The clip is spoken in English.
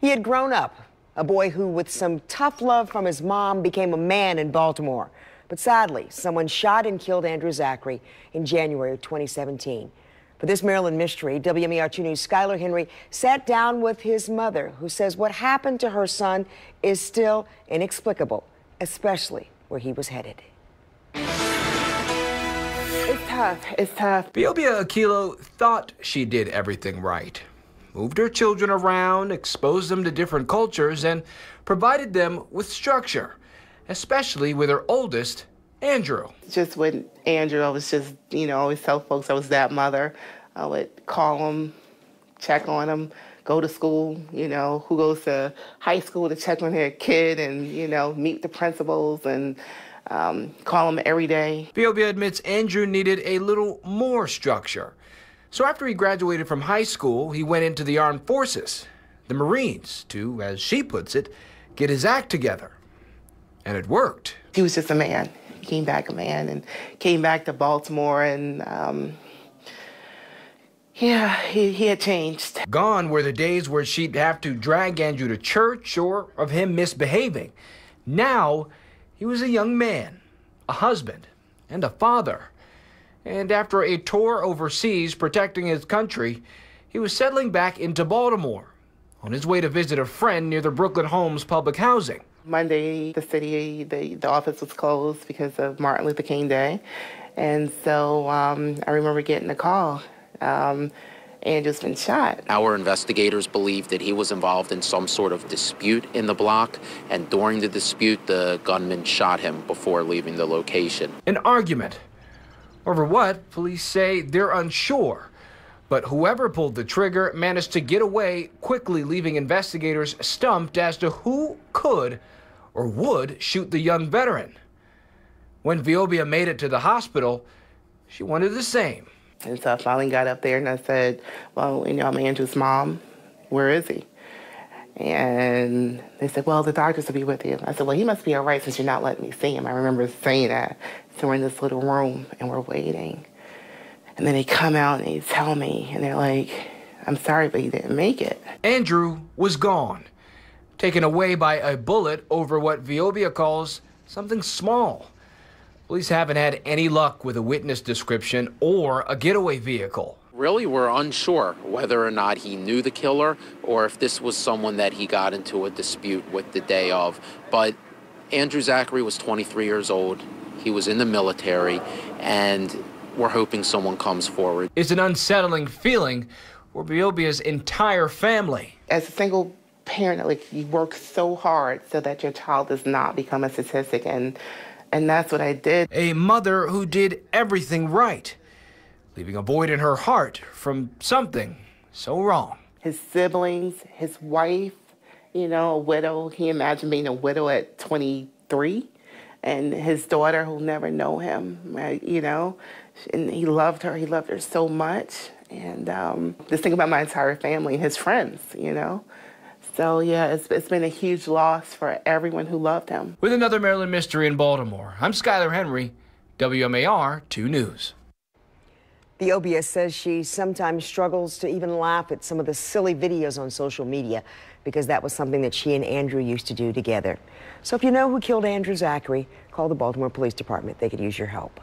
He had grown up, a boy who, with some tough love from his mom, became a man in Baltimore. But sadly, someone shot and killed Andrew Zachary in January of 2017. For this Maryland mystery, WMER 2 News' Skylar Henry sat down with his mother, who says what happened to her son is still inexplicable, especially where he was headed. It's tough. It's tough. Biobia Aquilo thought she did everything right. Moved her children around, exposed them to different cultures, and provided them with structure, especially with her oldest, Andrew. Just with Andrew, I was just, always tell folks I was that mother. I would call him, check on him, go to school, who goes to high school to check on their kid and, meet the principals and call him every day. Biobia admits Andrew needed a little more structure. So after he graduated from high school, he went into the armed forces, the Marines, to, as she puts it, get his act together. And it worked. He was just a man. He came back a man and came back to Baltimore and, he had changed. Gone were the days where she'd have to drag Andrew to church or of him misbehaving. Now, he was a young man, a husband, and a father. And after a tour overseas protecting his country, he was settling back into Baltimore on his way to visit a friend near the Brooklyn Homes public housing. Monday, the office was closed because of Martin Luther King Day. And so I remember getting a call. Andrew's been shot. Our investigators believe that he was involved in some sort of dispute in the block, and during the dispute, the gunman shot him before leaving the location. An argument. Over what, police say they're unsure. But whoever pulled the trigger managed to get away, quickly leaving investigators stumped as to who could or would shoot the young veteran. When Biobia made it to the hospital, she wanted the same. And so I finally got up there and I said, well, I'm Andrew's mom. Where is he? And they said, well, the doctors will be with you. I said, well, he must be all right since you're not letting me see him. I remember saying that. So we're in this little room and we're waiting. And then they come out and they tell me, and they're like, I'm sorry, but he didn't make it. Andrew was gone, taken away by a bullet over what Biobia calls something small. Police haven't had any luck with a witness description or a getaway vehicle. Really, we're unsure whether or not he knew the killer or if this was someone that he got into a dispute with the day of. But Andrew Zachary was 23 years old. He was in the military, and we're hoping someone comes forward. It's an unsettling feeling for Biobia's entire family. As a single parent, you work so hard so that your child does not become a statistic, and that's what I did. A mother who did everything right, leaving a void in her heart from something so wrong. His siblings, his wife, a widow. He imagined being a widow at 23. And his daughter who'll never know him, right, and he loved her so much. And just think about my entire family and his friends, So, yeah, it's been a huge loss for everyone who loved him. With another Maryland mystery in Baltimore, I'm Skylar Henry, WMAR 2 News. Biobia says she sometimes struggles to even laugh at some of the silly videos on social media because that was something that she and Andrew used to do together. So if you know who killed Andrew Zachary, call the Baltimore Police Department. They could use your help.